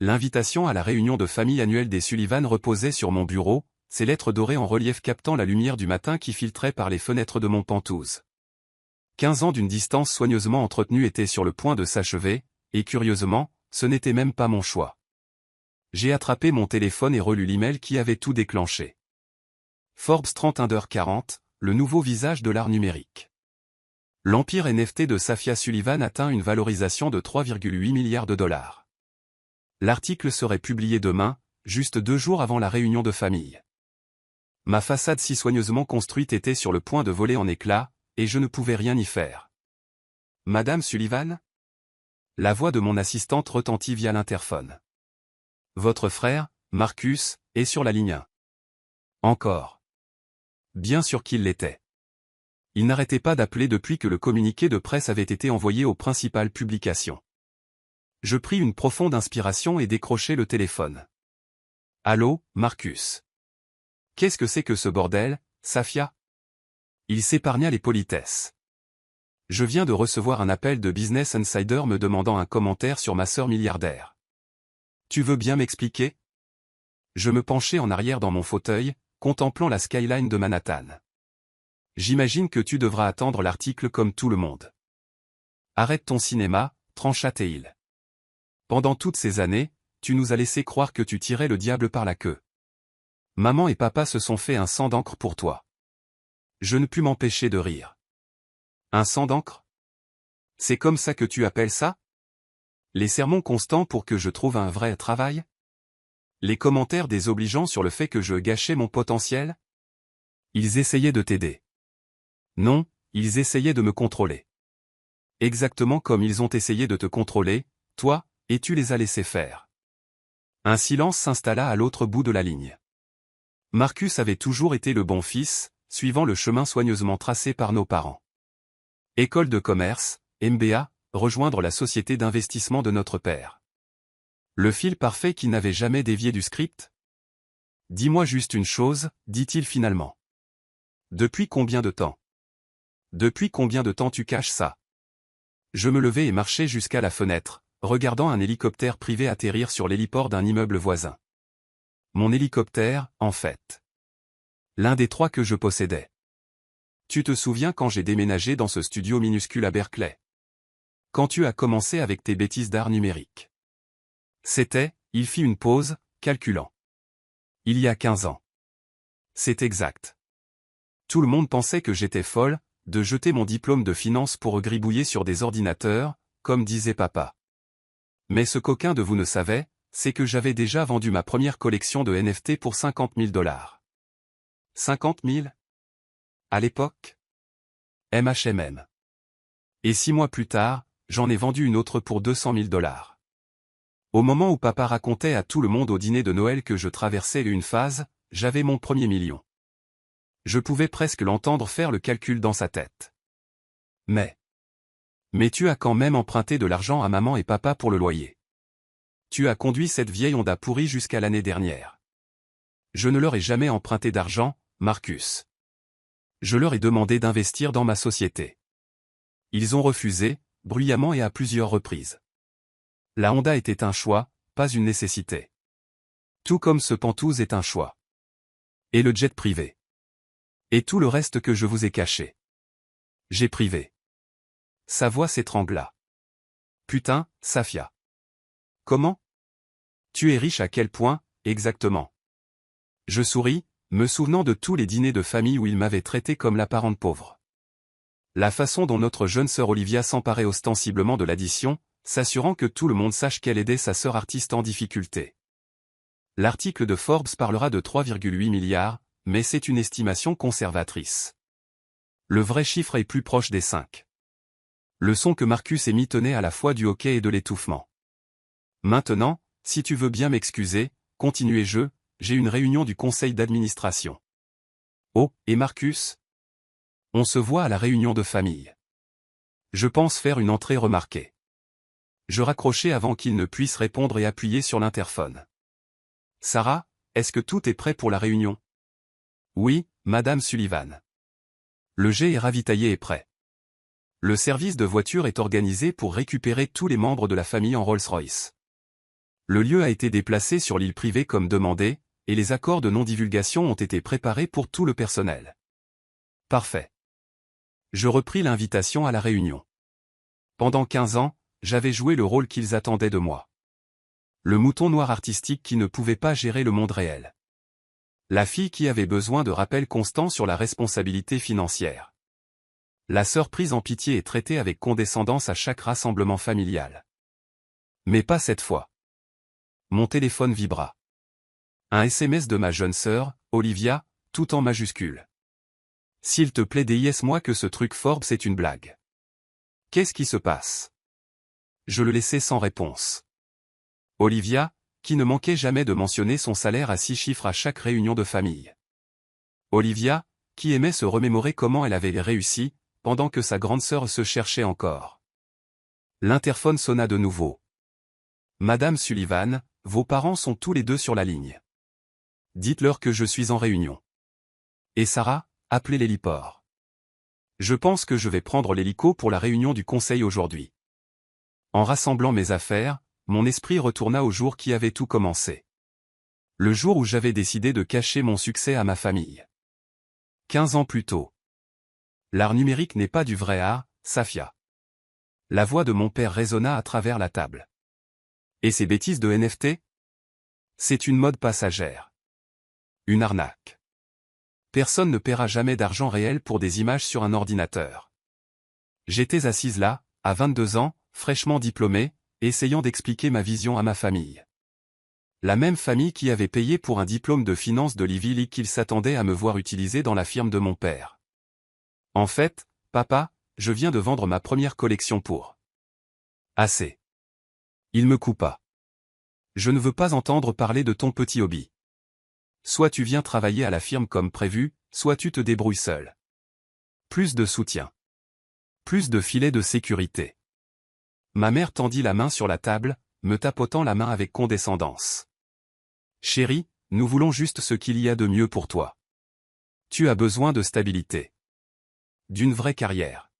L'invitation à la réunion de famille annuelle des Sullivan reposait sur mon bureau, ses lettres dorées en relief captant la lumière du matin qui filtrait par les fenêtres de mon penthouse. 15 ans d'une distance soigneusement entretenue étaient sur le point de s'achever, et curieusement, ce n'était même pas mon choix. J'ai attrapé mon téléphone et relu l'email qui avait tout déclenché. Forbes 31h40, le nouveau visage de l'art numérique. L'empire NFT de Safia Sullivan atteint une valorisation de 3,8 milliards de dollars. L'article serait publié demain, juste 2 jours avant la réunion de famille. Ma façade si soigneusement construite était sur le point de voler en éclats, et je ne pouvais rien y faire. Madame Sullivan ? La voix de mon assistante retentit via l'interphone. Votre frère, Marcus, est sur la ligne 1. Encore. Bien sûr qu'il l'était. Il n'arrêtait pas d'appeler depuis que le communiqué de presse avait été envoyé aux principales publications. Je pris une profonde inspiration et décrochai le téléphone. Allô, Marcus. Qu'est-ce que c'est que ce bordel, Safia ? Il s'épargna les politesses. Je viens de recevoir un appel de Business Insider me demandant un commentaire sur ma sœur milliardaire. Tu veux bien m'expliquer ? Je me penchai en arrière dans mon fauteuil, contemplant la skyline de Manhattan. J'imagine que tu devras attendre l'article comme tout le monde. Arrête ton cinéma, trancha Théil. Pendant toutes ces années, tu nous as laissé croire que tu tirais le diable par la queue. Maman et papa se sont fait un sang d'encre pour toi. Je ne pus m'empêcher de rire. Un sang d'encre ? C'est comme ça que tu appelles ça ? Les sermons constants pour que je trouve un vrai travail ? Les commentaires désobligeants sur le fait que je gâchais mon potentiel ? Ils essayaient de t'aider. Non, ils essayaient de me contrôler. Exactement comme ils ont essayé de te contrôler, toi, et tu les as laissés faire. Un silence s'installa à l'autre bout de la ligne. Marcus avait toujours été le bon fils, suivant le chemin soigneusement tracé par nos parents. École de commerce, MBA, rejoindre la société d'investissement de notre père. Le fil parfait qui n'avait jamais dévié du script ? Dis-moi juste une chose, dit-il finalement. Depuis combien de temps ? Depuis combien de temps tu caches ça ? Je me levai et marchai jusqu'à la fenêtre, regardant un hélicoptère privé atterrir sur l'héliport d'un immeuble voisin. Mon hélicoptère, en fait. L'un des 3 que je possédais. Tu te souviens quand j'ai déménagé dans ce studio minuscule à Berkeley ? Quand tu as commencé avec tes bêtises d'art numérique. C'était, il fit une pause, calculant. Il y a 15 ans. C'est exact. Tout le monde pensait que j'étais folle, de jeter mon diplôme de finance pour gribouiller sur des ordinateurs, comme disait papa. Mais ce qu'aucun de vous ne savait, c'est que j'avais déjà vendu ma première collection de NFT pour 50 000 $. 50 000 ? À l'époque ? MHMM. Et 6 mois plus tard, j'en ai vendu une autre pour 200 000 $. Au moment où papa racontait à tout le monde au dîner de Noël que je traversais une phase, j'avais mon premier million. Je pouvais presque l'entendre faire le calcul dans sa tête. Mais tu as quand même emprunté de l'argent à maman et papa pour le loyer. Tu as conduit cette vieille Honda pourrie jusqu'à l'année dernière. Je ne leur ai jamais emprunté d'argent, Marcus. Je leur ai demandé d'investir dans ma société. Ils ont refusé, bruyamment et à plusieurs reprises. La Honda était un choix, pas une nécessité. Tout comme ce penthouse est un choix. Et le jet privé. Et tout le reste que je vous ai caché. J'ai privé. Sa voix s'étrangla. Putain, Safia. Comment ? Tu es riche à quel point, exactement ? Je souris, me souvenant de tous les dîners de famille où il m'avait traité comme la parente pauvre. La façon dont notre jeune sœur Olivia s'emparait ostensiblement de l'addition, s'assurant que tout le monde sache qu'elle aidait sa sœur artiste en difficulté. L'article de Forbes parlera de 3,8 milliards, mais c'est une estimation conservatrice. Le vrai chiffre est plus proche des 5. Le son que Marcus émit tenait à la fois du hoquet et de l'étouffement. Maintenant, si tu veux bien m'excuser, continuai-je, j'ai une réunion du conseil d'administration. Oh, et Marcus ? On se voit à la réunion de famille. Je pense faire une entrée remarquée. Je raccrochai avant qu'il ne puisse répondre et appuyai sur l'interphone. Sarah, est-ce que tout est prêt pour la réunion ? Oui, Madame Sullivan. Le jet est ravitaillé et prêt. Le service de voiture est organisé pour récupérer tous les membres de la famille en Rolls-Royce. Le lieu a été déplacé sur l'île privée comme demandé, et les accords de non-divulgation ont été préparés pour tout le personnel. Parfait. Je repris l'invitation à la réunion. Pendant 15 ans, j'avais joué le rôle qu'ils attendaient de moi. Le mouton noir artistique qui ne pouvait pas gérer le monde réel. La fille qui avait besoin de rappels constants sur la responsabilité financière. La sœur prise en pitié et traitée avec condescendance à chaque rassemblement familial. Mais pas cette fois. Mon téléphone vibra. Un SMS de ma jeune sœur, Olivia, tout en majuscule. S'il te plaît dis-moi que ce truc Forbes est une blague. Qu'est-ce qui se passe? Je le laissais sans réponse. Olivia, qui ne manquait jamais de mentionner son salaire à 6 chiffres à chaque réunion de famille. Olivia, qui aimait se remémorer comment elle avait réussi, pendant que sa grande sœur se cherchait encore. L'interphone sonna de nouveau. Madame Sullivan, vos parents sont tous les deux sur la ligne. Dites-leur que je suis en réunion. Et Sarah, appelez l'héliport. Je pense que je vais prendre l'hélico pour la réunion du conseil aujourd'hui. En rassemblant mes affaires, mon esprit retourna au jour qui avait tout commencé. Le jour où j'avais décidé de cacher mon succès à ma famille. 15 ans plus tôt. L'art numérique n'est pas du vrai art, Safia. La voix de mon père résonna à travers la table. Et ces bêtises de NFT? C'est une mode passagère. Une arnaque. Personne ne paiera jamais d'argent réel pour des images sur un ordinateur. J'étais assise là, à 22 ans, fraîchement diplômée, essayant d'expliquer ma vision à ma famille. La même famille qui avait payé pour un diplôme de finance de l'Ivy League qu'il s'attendait à me voir utiliser dans la firme de mon père. En fait, papa, je viens de vendre ma première collection pour. Assez. Il me coupa. Je ne veux pas entendre parler de ton petit hobby. Soit tu viens travailler à la firme comme prévu, soit tu te débrouilles seul. Plus de soutien. Plus de filets de sécurité. Ma mère tendit la main sur la table, me tapotant la main avec condescendance. Chérie, nous voulons juste ce qu'il y a de mieux pour toi. Tu as besoin de stabilité. D'une vraie carrière.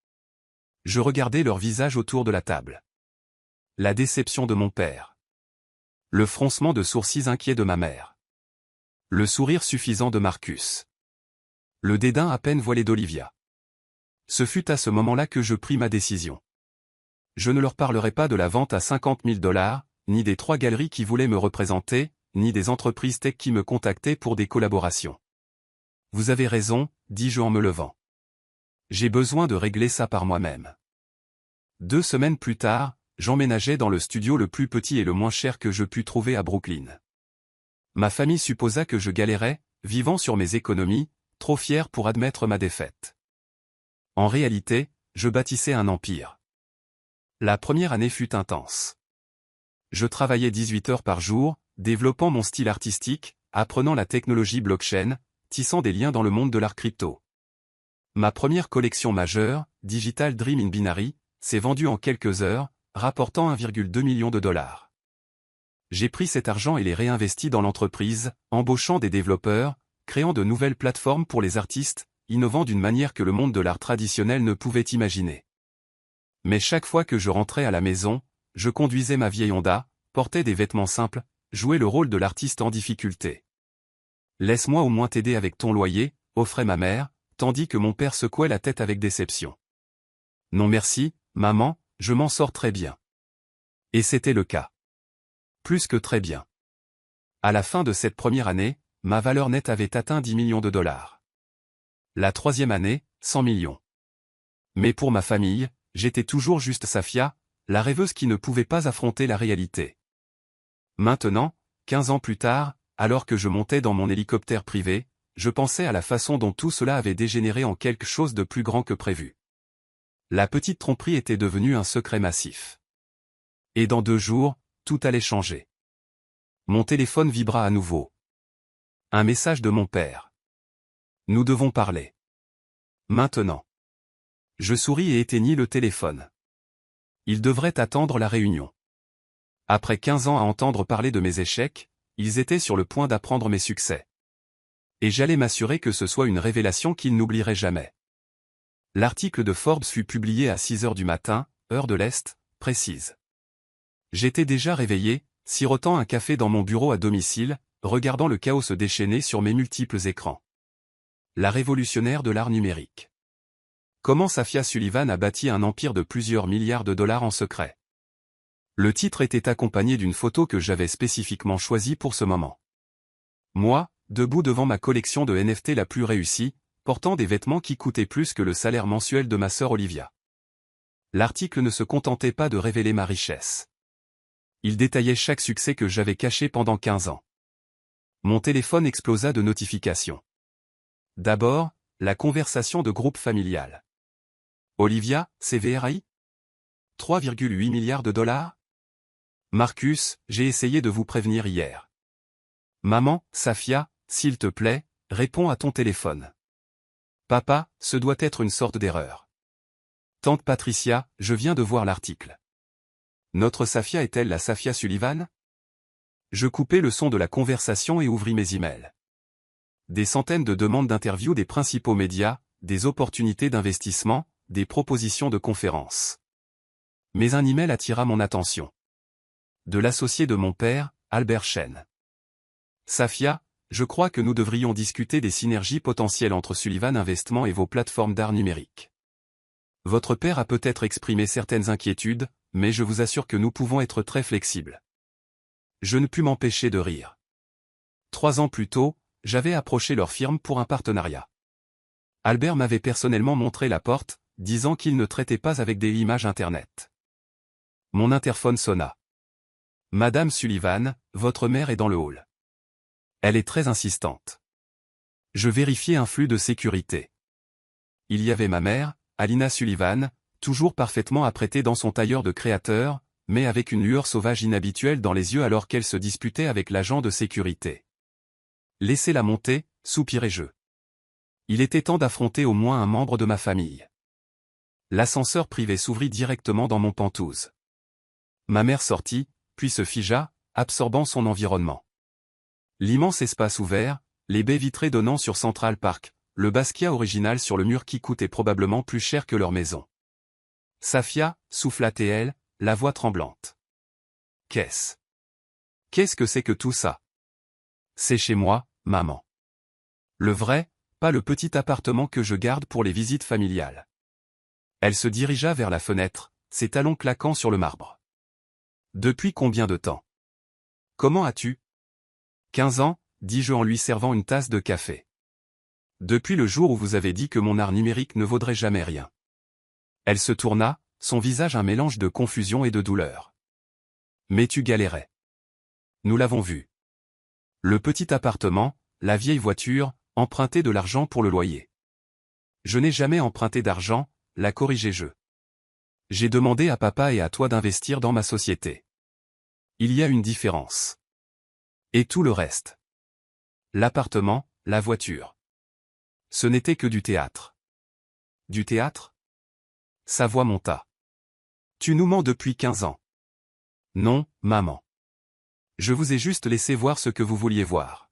Je regardais leur visage autour de la table. La déception de mon père. Le froncement de sourcils inquiet de ma mère. Le sourire suffisant de Marcus. Le dédain à peine voilé d'Olivia. Ce fut à ce moment-là que je pris ma décision. Je ne leur parlerai pas de la vente à 50 000 $, ni des 3 galeries qui voulaient me représenter, ni des entreprises tech qui me contactaient pour des collaborations. Vous avez raison, dis-je en me levant. J'ai besoin de régler ça par moi-même. 2 semaines plus tard, j'emménageais dans le studio le plus petit et le moins cher que je pus trouver à Brooklyn. Ma famille supposa que je galérais, vivant sur mes économies, trop fier pour admettre ma défaite. En réalité, je bâtissais un empire. La première année fut intense. Je travaillais 18 heures par jour, développant mon style artistique, apprenant la technologie blockchain, tissant des liens dans le monde de l'art crypto. Ma première collection majeure, Digital Dream in Binary, s'est vendue en quelques heures, rapportant 1,2 million de $. J'ai pris cet argent et l'ai réinvesti dans l'entreprise, embauchant des développeurs, créant de nouvelles plateformes pour les artistes, innovant d'une manière que le monde de l'art traditionnel ne pouvait imaginer. Mais chaque fois que je rentrais à la maison, je conduisais ma vieille Honda, portais des vêtements simples, jouais le rôle de l'artiste en difficulté. Laisse-moi au moins t'aider avec ton loyer, offrait ma mère, tandis que mon père secouait la tête avec déception. Non merci, maman, je m'en sors très bien. Et c'était le cas. Plus que très bien. À la fin de cette première année, ma valeur nette avait atteint 10 millions de $. La troisième année, 100 millions. Mais pour ma famille, j'étais toujours juste Safia, la rêveuse qui ne pouvait pas affronter la réalité. Maintenant, 15 ans plus tard, alors que je montais dans mon hélicoptère privé, je pensais à la façon dont tout cela avait dégénéré en quelque chose de plus grand que prévu. La petite tromperie était devenue un secret massif. Et dans 2 jours, tout allait changer. Mon téléphone vibra à nouveau. Un message de mon père. Nous devons parler. Maintenant. Je souris et éteignis le téléphone. Il devrait attendre la réunion. Après 15 ans à entendre parler de mes échecs, ils étaient sur le point d'apprendre mes succès. Et j'allais m'assurer que ce soit une révélation qu'ils n'oublieraient jamais. L'article de Forbes fut publié à 6 heures du matin, heure de l'Est, précise. J'étais déjà réveillé, sirotant un café dans mon bureau à domicile, regardant le chaos se déchaîner sur mes multiples écrans. La révolutionnaire de l'art numérique. Comment Safia Sullivan a bâti un empire de plusieurs milliards de dollars en secret. Le titre était accompagné d'une photo que j'avais spécifiquement choisie pour ce moment. Moi, debout devant ma collection de NFT la plus réussie, portant des vêtements qui coûtaient plus que le salaire mensuel de ma sœur Olivia. L'article ne se contentait pas de révéler ma richesse. Il détaillait chaque succès que j'avais caché pendant 15 ans. Mon téléphone explosa de notifications. D'abord, la conversation de groupe familial. Olivia, CVRI 3,8 milliards de dollars? Marcus, j'ai essayé de vous prévenir hier. Maman, Safia, s'il te plaît, réponds à ton téléphone. Papa, ce doit être une sorte d'erreur. Tante Patricia, je viens de voir l'article. Notre Safia est-elle la Safia Sullivan? Je coupai le son de la conversation et ouvris mes emails. Des centaines de demandes d'interview des principaux médias, des opportunités d'investissement, des propositions de conférences. Mais un email attira mon attention. De l'associé de mon père, Albert Chen. Safia, je crois que nous devrions discuter des synergies potentielles entre Sullivan Investment et vos plateformes d'art numérique. Votre père a peut-être exprimé certaines inquiétudes, mais je vous assure que nous pouvons être très flexibles. Je ne pus m'empêcher de rire. 3 ans plus tôt, j'avais approché leur firme pour un partenariat. Albert m'avait personnellement montré la porte, disant qu'il ne traitait pas avec des images Internet. Mon interphone sonna. Madame Sullivan, votre mère est dans le hall. Elle est très insistante. Je vérifiai un flux de sécurité. Il y avait ma mère, Alina Sullivan, toujours parfaitement apprêtée dans son tailleur de créateur, mais avec une lueur sauvage inhabituelle dans les yeux alors qu'elle se disputait avec l'agent de sécurité. Laissez-la monter, soupirai-je. Il était temps d'affronter au moins un membre de ma famille. L'ascenseur privé s'ouvrit directement dans mon penthouse. Ma mère sortit, puis se figea, absorbant son environnement. L'immense espace ouvert, les baies vitrées donnant sur Central Park, le Basquiat original sur le mur qui coûtait probablement plus cher que leur maison. Safia, souffla-t-elle, la voix tremblante. Qu'est-ce que c'est que tout ça? C'est chez moi, maman. Le vrai, pas le petit appartement que je garde pour les visites familiales. Elle se dirigea vers la fenêtre, ses talons claquant sur le marbre. Depuis combien de temps? Comment as-tu? 15 ans, dis-je en lui servant une tasse de café. Depuis le jour où vous avez dit que mon art numérique ne vaudrait jamais rien. Elle se tourna, son visage un mélange de confusion et de douleur. Mais tu galérais. Nous l'avons vu. Le petit appartement, la vieille voiture, emprunter de l'argent pour le loyer. Je n'ai jamais emprunté d'argent, la corrigeai-je. J'ai demandé à papa et à toi d'investir dans ma société. Il y a une différence. Et tout le reste. L'appartement, la voiture. Ce n'était que du théâtre. Du théâtre? Sa voix monta. Tu nous mens depuis 15 ans. Non, maman. Je vous ai juste laissé voir ce que vous vouliez voir.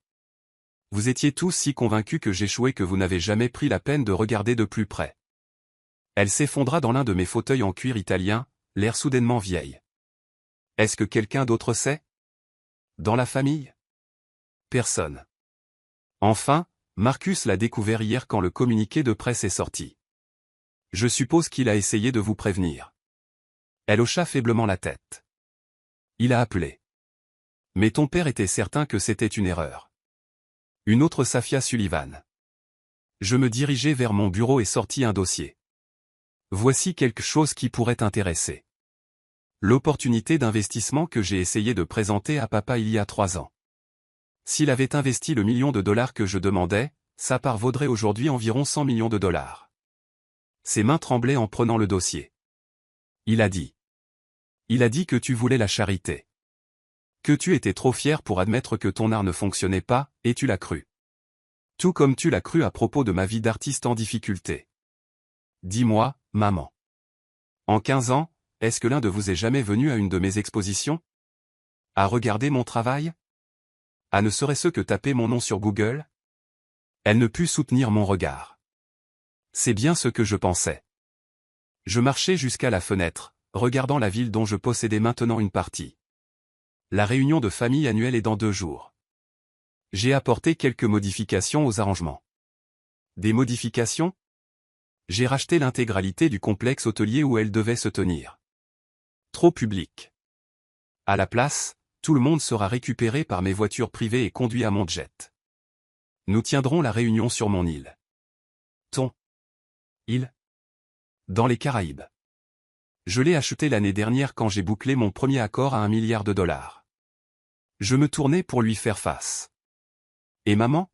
Vous étiez tous si convaincus que j'échouais que vous n'avez jamais pris la peine de regarder de plus près. Elle s'effondra dans l'un de mes fauteuils en cuir italien, l'air soudainement vieille. Est-ce que quelqu'un d'autre sait? Dans la famille? Personne. Enfin, Marcus l'a découvert hier quand le communiqué de presse est sorti. Je suppose qu'il a essayé de vous prévenir. Elle hocha faiblement la tête. Il a appelé. Mais ton père était certain que c'était une erreur. Une autre Safia Sullivan. Je me dirigeai vers mon bureau et sortis un dossier. Voici quelque chose qui pourrait t'intéresser. L'opportunité d'investissement que j'ai essayé de présenter à papa il y a 3 ans. S'il avait investi le $1 million que je demandais, sa part vaudrait aujourd'hui environ $100 millions. Ses mains tremblaient en prenant le dossier. Il a dit que tu voulais la charité. Que tu étais trop fier pour admettre que ton art ne fonctionnait pas, et tu l'as cru. Tout comme tu l'as cru à propos de ma vie d'artiste en difficulté. Dis-moi, maman. En 15 ans, est-ce que l'un de vous est jamais venu à une de mes expositions? À regarder mon travail? À ne serait-ce que taper mon nom sur Google? Elle ne put soutenir mon regard. C'est bien ce que je pensais. Je marchai jusqu'à la fenêtre, regardant la ville dont je possédais maintenant une partie. La réunion de famille annuelle est dans 2 jours. J'ai apporté quelques modifications aux arrangements. Des modifications? J'ai racheté l'intégralité du complexe hôtelier où elle devait se tenir. Trop public. À la place, tout le monde sera récupéré par mes voitures privées et conduit à mon jet. Nous tiendrons la réunion sur mon île. Ton île? Dans les Caraïbes. Je l'ai acheté l'année dernière quand j'ai bouclé mon premier accord à $1 milliard. Je me tournais pour lui faire face. Et maman?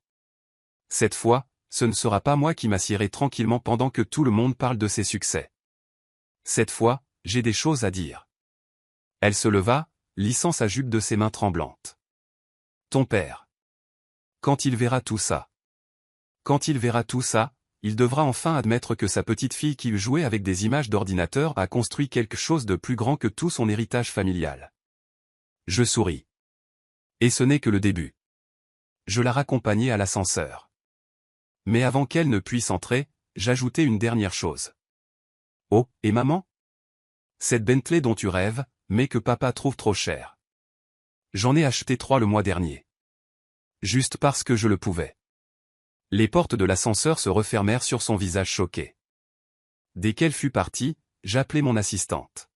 Cette fois, ce ne sera pas moi qui m'assiérai tranquillement pendant que tout le monde parle de ses succès. Cette fois, j'ai des choses à dire. Elle se leva, lissant sa jupe de ses mains tremblantes. Ton père. Quand il verra tout ça. Quand il verra tout ça, il devra enfin admettre que sa petite fille qui jouait avec des images d'ordinateur a construit quelque chose de plus grand que tout son héritage familial. Je souris. Et ce n'est que le début. Je la raccompagnai à l'ascenseur. Mais avant qu'elle ne puisse entrer, j'ajoutai une dernière chose. Oh, et maman? Cette Bentley dont tu rêves, mais que papa trouve trop chère. J'en ai acheté 3 le mois dernier. Juste parce que je le pouvais. Les portes de l'ascenseur se refermèrent sur son visage choqué. Dès qu'elle fut partie, j'appelai mon assistante.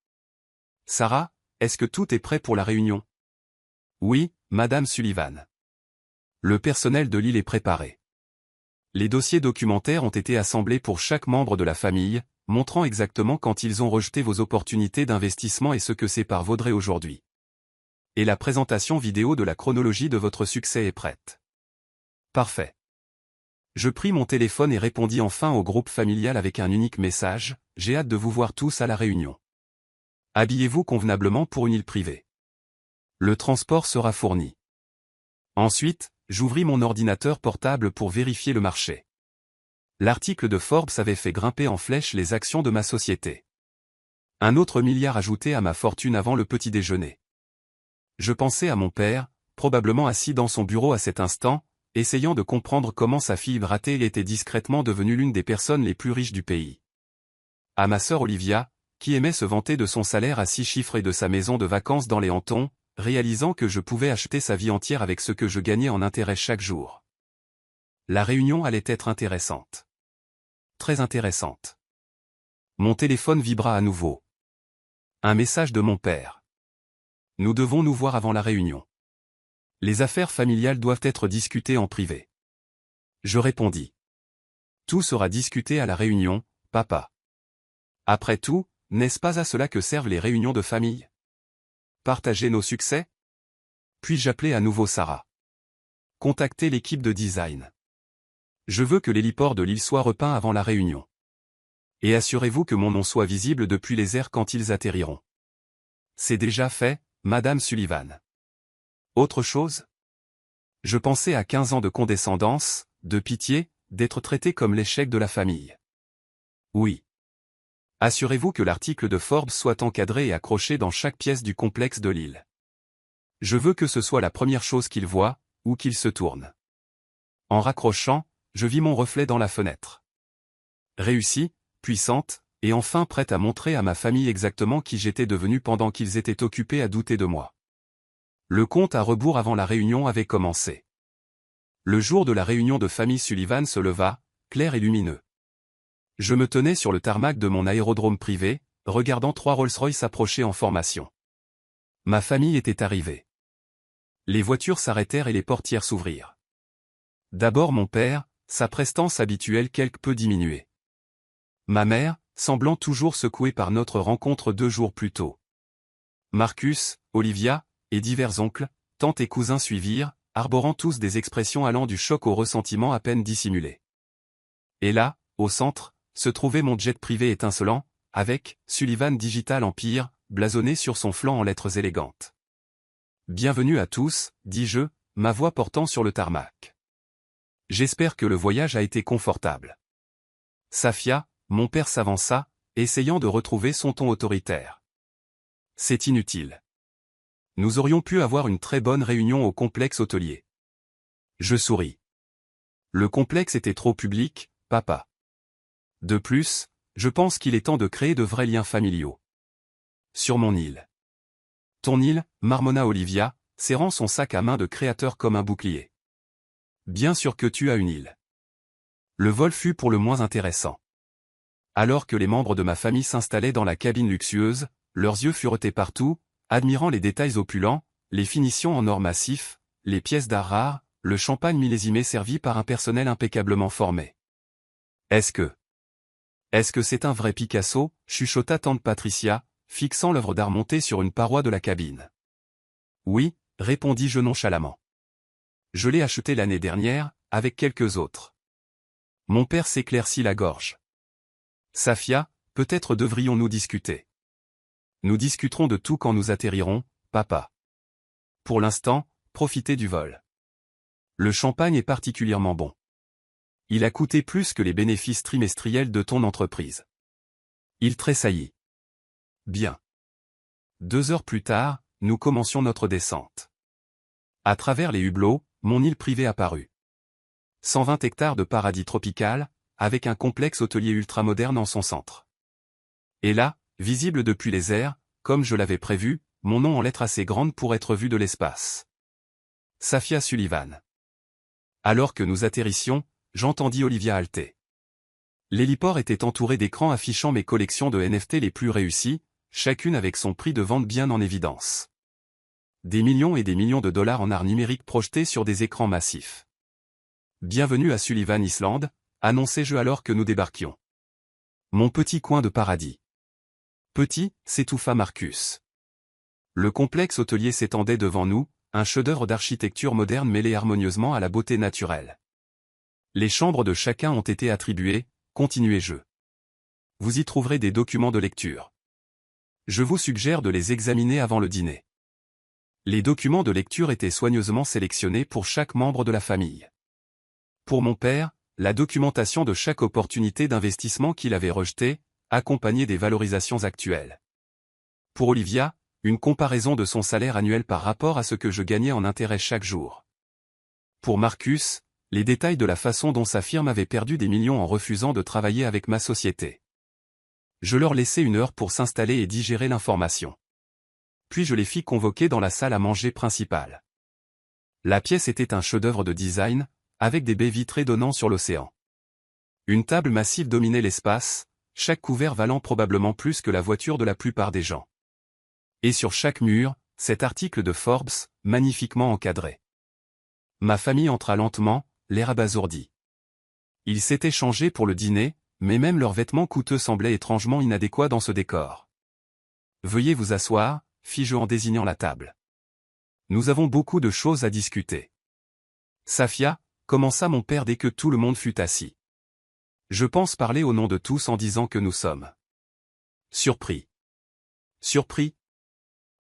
Sarah, est-ce que tout est prêt pour la réunion? Oui, Madame Sullivan. Le personnel de l'île est préparé. Les dossiers documentaires ont été assemblés pour chaque membre de la famille, montrant exactement quand ils ont rejeté vos opportunités d'investissement et ce que ces parts vaudraient aujourd'hui. Et la présentation vidéo de la chronologie de votre succès est prête. Parfait. Je pris mon téléphone et répondis enfin au groupe familial avec un unique message, j'ai hâte de vous voir tous à la réunion. Habillez-vous convenablement pour une île privée. Le transport sera fourni. Ensuite, j'ouvris mon ordinateur portable pour vérifier le marché. L'article de Forbes avait fait grimper en flèche les actions de ma société. Un autre milliard ajouté à ma fortune avant le petit déjeuner. Je pensais à mon père, probablement assis dans son bureau à cet instant, essayant de comprendre comment sa fille ratée était discrètement devenue l'une des personnes les plus riches du pays. À ma sœur Olivia, qui aimait se vanter de son salaire à 6 chiffres et de sa maison de vacances dans les Hantons, réalisant que je pouvais acheter sa vie entière avec ce que je gagnais en intérêt chaque jour. La réunion allait être intéressante. Très intéressante. Mon téléphone vibra à nouveau. Un message de mon père. Nous devons nous voir avant la réunion. Les affaires familiales doivent être discutées en privé. Je répondis. Tout sera discuté à la réunion, papa. Après tout, n'est-ce pas à cela que servent les réunions de famille? Partager nos succès? Puis j'appelai à nouveau Sarah. Contactez l'équipe de design. Je veux que l'héliport de l'île soit repeint avant la réunion. Et assurez-vous que mon nom soit visible depuis les airs quand ils atterriront. C'est déjà fait, Madame Sullivan. Autre chose? Je pensais à 15 ans de condescendance, de pitié, d'être traité comme l'échec de la famille. Oui. Assurez-vous que l'article de Forbes soit encadré et accroché dans chaque pièce du complexe de l'île. Je veux que ce soit la première chose qu'il voit, ou qu'il se tourne. En raccrochant, je vis mon reflet dans la fenêtre. Réussie, puissante, et enfin prête à montrer à ma famille exactement qui j'étais devenu pendant qu'ils étaient occupés à douter de moi. Le compte à rebours avant la réunion avait commencé. Le jour de la réunion de famille Sullivan se leva, clair et lumineux. Je me tenais sur le tarmac de mon aérodrome privé, regardant 3 Rolls-Royce approcher en formation. Ma famille était arrivée. Les voitures s'arrêtèrent et les portières s'ouvrirent. D'abord mon père, sa prestance habituelle quelque peu diminuée. Ma mère, semblant toujours secouée par notre rencontre 2 jours plus tôt. Marcus, Olivia, et divers oncles, tantes et cousins suivirent, arborant tous des expressions allant du choc au ressentiment à peine dissimulé. Et là, au centre, se trouvait mon jet privé étincelant, avec « Sullivan Digital Empire » blasonné sur son flanc en lettres élégantes. « Bienvenue à tous », dis-je, ma voix portant sur le tarmac. J'espère que le voyage a été confortable. Safia, mon père s'avança, essayant de retrouver son ton autoritaire. C'est inutile. Nous aurions pu avoir une très bonne réunion au complexe hôtelier. Je souris. Le complexe était trop public, papa. De plus, je pense qu'il est temps de créer de vrais liens familiaux. Sur mon île. Ton île, marmonna Olivia, serrant son sac à main de créateur comme un bouclier. Bien sûr que tu as une île. Le vol fut pour le moins intéressant. Alors que les membres de ma famille s'installaient dans la cabine luxueuse, leurs yeux furetaient partout, admirant les détails opulents, les finitions en or massif, les pièces d'art rares, le champagne millésimé servi par un personnel impeccablement formé. Est-ce que c'est un vrai Picasso, chuchota tante Patricia, fixant l'œuvre d'art montée sur une paroi de la cabine. Oui, répondis-je nonchalamment. Je l'ai acheté l'année dernière, avec quelques autres. Mon père s'éclaircit la gorge. Safia, peut-être devrions-nous discuter. Nous discuterons de tout quand nous atterrirons, papa. Pour l'instant, profitez du vol. Le champagne est particulièrement bon. Il a coûté plus que les bénéfices trimestriels de ton entreprise. Il tressaillit. Bien. 2 heures plus tard, nous commencions notre descente. À travers les hublots, mon île privée apparut. 120 hectares de paradis tropical, avec un complexe hôtelier ultramoderne en son centre. Et là, visible depuis les airs, comme je l'avais prévu, mon nom en lettres assez grandes pour être vu de l'espace. Safia Sullivan. Alors que nous atterrissions, j'entendis Olivia halter. L'héliport était entouré d'écrans affichant mes collections de NFT les plus réussies, chacune avec son prix de vente bien en évidence. Des millions et des millions de dollars en art numérique projetés sur des écrans massifs. Bienvenue à Sullivan Island, annonçai-je alors que nous débarquions. Mon petit coin de paradis. Petit, s'étouffa Marcus. Le complexe hôtelier s'étendait devant nous, un chef-d'œuvre d'architecture moderne mêlé harmonieusement à la beauté naturelle. Les chambres de chacun ont été attribuées, continuai-je. Vous y trouverez des documents de lecture. Je vous suggère de les examiner avant le dîner. Les documents de lecture étaient soigneusement sélectionnés pour chaque membre de la famille. Pour mon père, la documentation de chaque opportunité d'investissement qu'il avait rejetée, accompagnée des valorisations actuelles. Pour Olivia, une comparaison de son salaire annuel par rapport à ce que je gagnais en intérêt chaque jour. Pour Marcus, les détails de la façon dont sa firme avait perdu des millions en refusant de travailler avec ma société. Je leur laissai 1 heure pour s'installer et digérer l'information. Puis je les fis convoquer dans la salle à manger principale. La pièce était un chef-d'œuvre de design, avec des baies vitrées donnant sur l'océan. Une table massive dominait l'espace, chaque couvert valant probablement plus que la voiture de la plupart des gens. Et sur chaque mur, cet article de Forbes, magnifiquement encadré. Ma famille entra lentement, l'air abasourdi. Ils s'étaient changés pour le dîner, mais même leurs vêtements coûteux semblaient étrangement inadéquats dans ce décor. Veuillez vous asseoir, fis-je en désignant la table. Nous avons beaucoup de choses à discuter. Safia, commença mon père dès que tout le monde fut assis. Je pense parler au nom de tous en disant que nous sommes surpris. Surpris?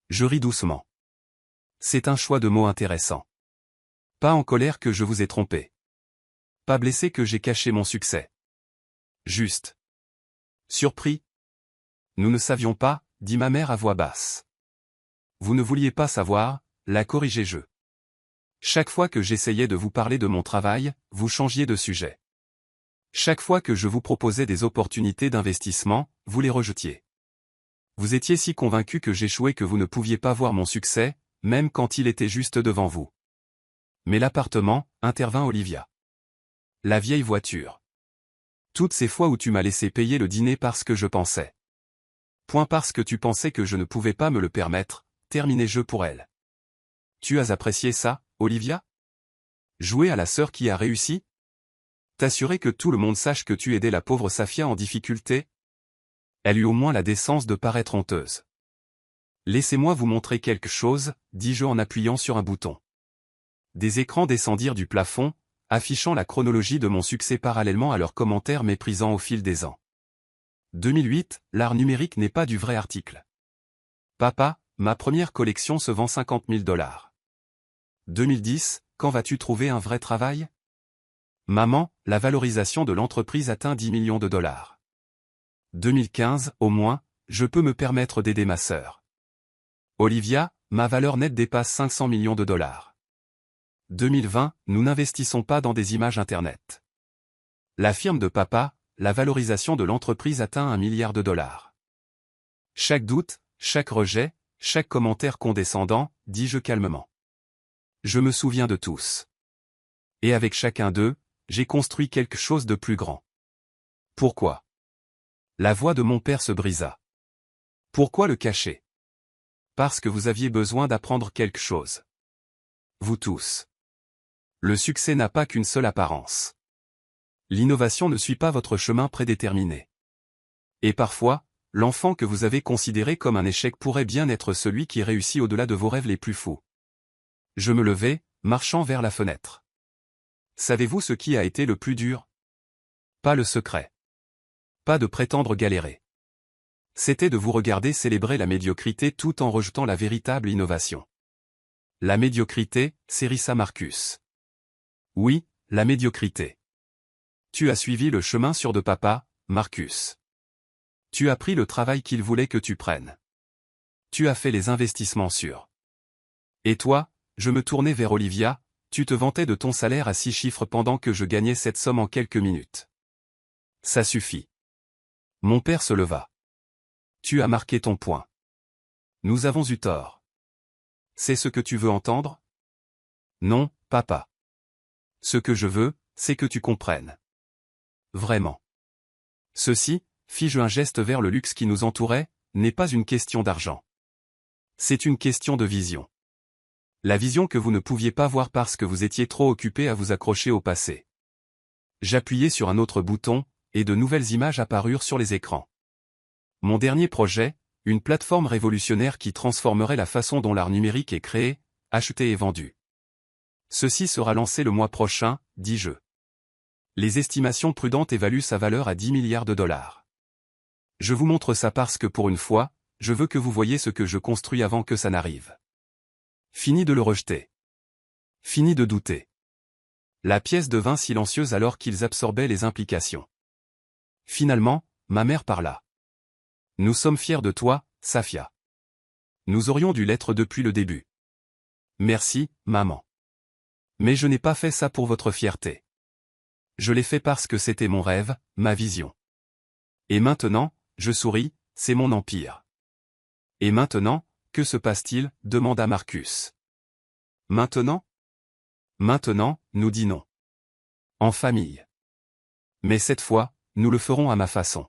Je ris doucement. C'est un choix de mots intéressant. Pas en colère que je vous ai trompé. Pas blessé que j'ai caché mon succès. Juste. Surpris? Nous ne savions pas, dit ma mère à voix basse. Vous ne vouliez pas savoir, la corrigeai-je. Chaque fois que j'essayais de vous parler de mon travail, vous changiez de sujet. Chaque fois que je vous proposais des opportunités d'investissement, vous les rejetiez. Vous étiez si convaincu que j'échouais que vous ne pouviez pas voir mon succès, même quand il était juste devant vous. Mais l'appartement, intervint Olivia. La vieille voiture. Toutes ces fois où tu m'as laissé payer le dîner parce que je pensais. Point parce que tu pensais que je ne pouvais pas me le permettre, terminai-je pour elle. Tu as apprécié ça, Olivia? Jouer à la sœur qui a réussi? T'assurer que tout le monde sache que tu aidais la pauvre Safia en difficulté? Elle eut au moins la décence de paraître honteuse. Laissez-moi vous montrer quelque chose, dis-je en appuyant sur un bouton. Des écrans descendirent du plafond, affichant la chronologie de mon succès parallèlement à leurs commentaires méprisants au fil des ans. 2008, l'art numérique n'est pas du vrai article. Papa, ma première collection se vend 50 000 $. 2010, quand vas-tu trouver un vrai travail? Maman, la valorisation de l'entreprise atteint 10 millions de $. 2015, au moins, je peux me permettre d'aider ma sœur. Olivia, ma valeur nette dépasse 500 millions de $. 2020, nous n'investissons pas dans des images Internet. La firme de papa, la valorisation de l'entreprise atteint 1 milliard de $. Chaque doute, chaque rejet, chaque commentaire condescendant, dis-je calmement. Je me souviens de tous. Et avec chacun d'eux, j'ai construit quelque chose de plus grand. Pourquoi? La voix de mon père se brisa. Pourquoi le cacher? Parce que vous aviez besoin d'apprendre quelque chose. Vous tous. Le succès n'a pas qu'une seule apparence. L'innovation ne suit pas votre chemin prédéterminé. Et parfois, l'enfant que vous avez considéré comme un échec pourrait bien être celui qui réussit au-delà de vos rêves les plus fous. Je me levai, marchant vers la fenêtre. Savez-vous ce qui a été le plus dur? Pas le secret. Pas de prétendre galérer. C'était de vous regarder célébrer la médiocrité tout en rejetant la véritable innovation. La médiocrité, s'hérissa Marcus. Oui, la médiocrité. Tu as suivi le chemin sûr de papa, Marcus. Tu as pris le travail qu'il voulait que tu prennes. Tu as fait les investissements sûrs. Et toi, je me tournai vers Olivia, tu te vantais de ton salaire à 6 chiffres pendant que je gagnais cette somme en quelques minutes. Ça suffit. Mon père se leva. Tu as marqué ton point. Nous avons eu tort. C'est ce que tu veux entendre? Non, papa. Ce que je veux, c'est que tu comprennes. Vraiment. Ceci, fis-je un geste vers le luxe qui nous entourait, n'est pas une question d'argent. C'est une question de vision. La vision que vous ne pouviez pas voir parce que vous étiez trop occupé à vous accrocher au passé. J'appuyai sur un autre bouton, et de nouvelles images apparurent sur les écrans. Mon dernier projet, une plateforme révolutionnaire qui transformerait la façon dont l'art numérique est créé, acheté et vendu. Ceci sera lancé le mois prochain, dis-je. Les estimations prudentes évaluent sa valeur à 10 milliards de dollars. Je vous montre ça parce que pour une fois, je veux que vous voyiez ce que je construis avant que ça n'arrive. Fini de le rejeter. Fini de douter. La pièce devint silencieuse alors qu'ils absorbaient les implications. Finalement, ma mère parla. Nous sommes fiers de toi, Safia. Nous aurions dû l'être depuis le début. Merci, maman. Mais je n'ai pas fait ça pour votre fierté. Je l'ai fait parce que c'était mon rêve, ma vision. Et maintenant, je souris, c'est mon empire. Et maintenant, que se passe-t-il? Demanda Marcus. Maintenant? Maintenant, nous dînons. En famille. Mais cette fois, nous le ferons à ma façon.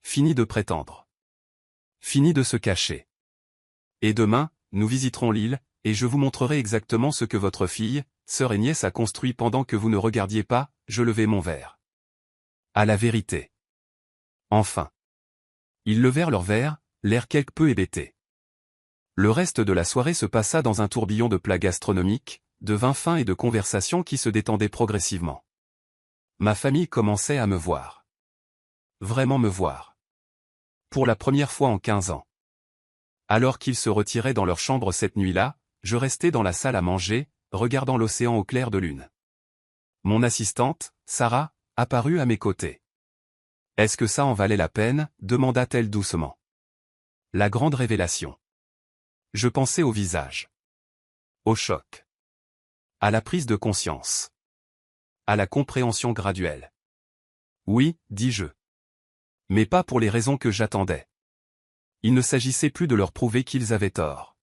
Fini de prétendre. Fini de se cacher. Et demain, nous visiterons l'île, et je vous montrerai exactement ce que votre fille, sœur et nièce a construit pendant que vous ne regardiez pas, je levai mon verre. À la vérité. Enfin. Ils levèrent leur verre, l'air quelque peu hébété. Le reste de la soirée se passa dans un tourbillon de plats gastronomiques, de vin fin et de conversations qui se détendaient progressivement. Ma famille commençait à me voir. Vraiment me voir. Pour la première fois en 15 ans. Alors qu'ils se retiraient dans leur chambre cette nuit-là, je restais dans la salle à manger, regardant l'océan au clair de lune. Mon assistante, Sarah, apparut à mes côtés. « Est-ce que ça en valait la peine ?» demanda-t-elle doucement. La grande révélation. Je pensais au visage. Au choc. À la prise de conscience. À la compréhension graduelle. Oui, dis-je. Mais pas pour les raisons que j'attendais. Il ne s'agissait plus de leur prouver qu'ils avaient tort.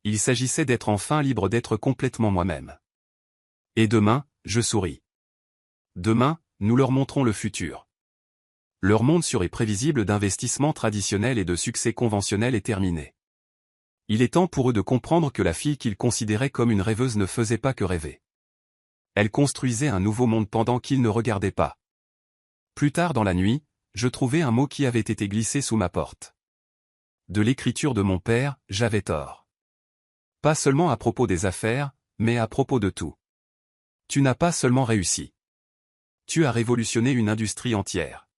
Il s'agissait d'être enfin libre d'être complètement moi-même. Et demain, je souris. Demain, nous leur montrons le futur. Leur monde sûr et prévisible d'investissement traditionnel et de succès conventionnel est terminé. Il est temps pour eux de comprendre que la fille qu'ils considéraient comme une rêveuse ne faisait pas que rêver. Elle construisait un nouveau monde pendant qu'ils ne regardaient pas. Plus tard dans la nuit, je trouvai un mot qui avait été glissé sous ma porte. De l'écriture de mon père, j'avais tort. Pas seulement à propos des affaires, mais à propos de tout. Tu n'as pas seulement réussi. Tu as révolutionné une industrie entière.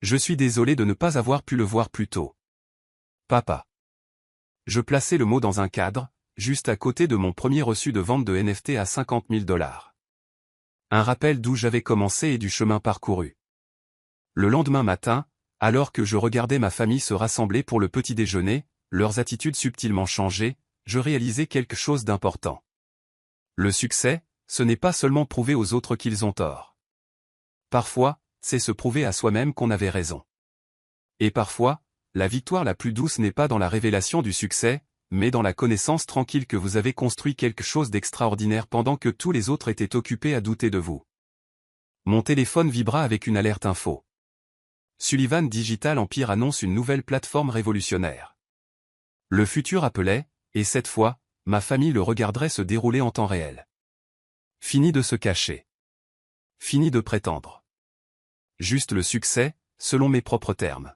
Je suis désolé de ne pas avoir pu le voir plus tôt. Papa. Je plaçai le mot dans un cadre, juste à côté de mon premier reçu de vente de NFT à 50 000 $. Un rappel d'où j'avais commencé et du chemin parcouru. Le lendemain matin, alors que je regardais ma famille se rassembler pour le petit déjeuner, leurs attitudes subtilement changées, je réalisais quelque chose d'important. Le succès, ce n'est pas seulement prouver aux autres qu'ils ont tort. Parfois, c'est se prouver à soi-même qu'on avait raison. Et parfois, la victoire la plus douce n'est pas dans la révélation du succès, mais dans la connaissance tranquille que vous avez construit quelque chose d'extraordinaire pendant que tous les autres étaient occupés à douter de vous. Mon téléphone vibra avec une alerte info. Sullivan Digital Empire annonce une nouvelle plateforme révolutionnaire. Le futur appelait, et cette fois, ma famille le regarderait se dérouler en temps réel. Fini de se cacher. Fini de prétendre. Juste le succès, selon mes propres termes.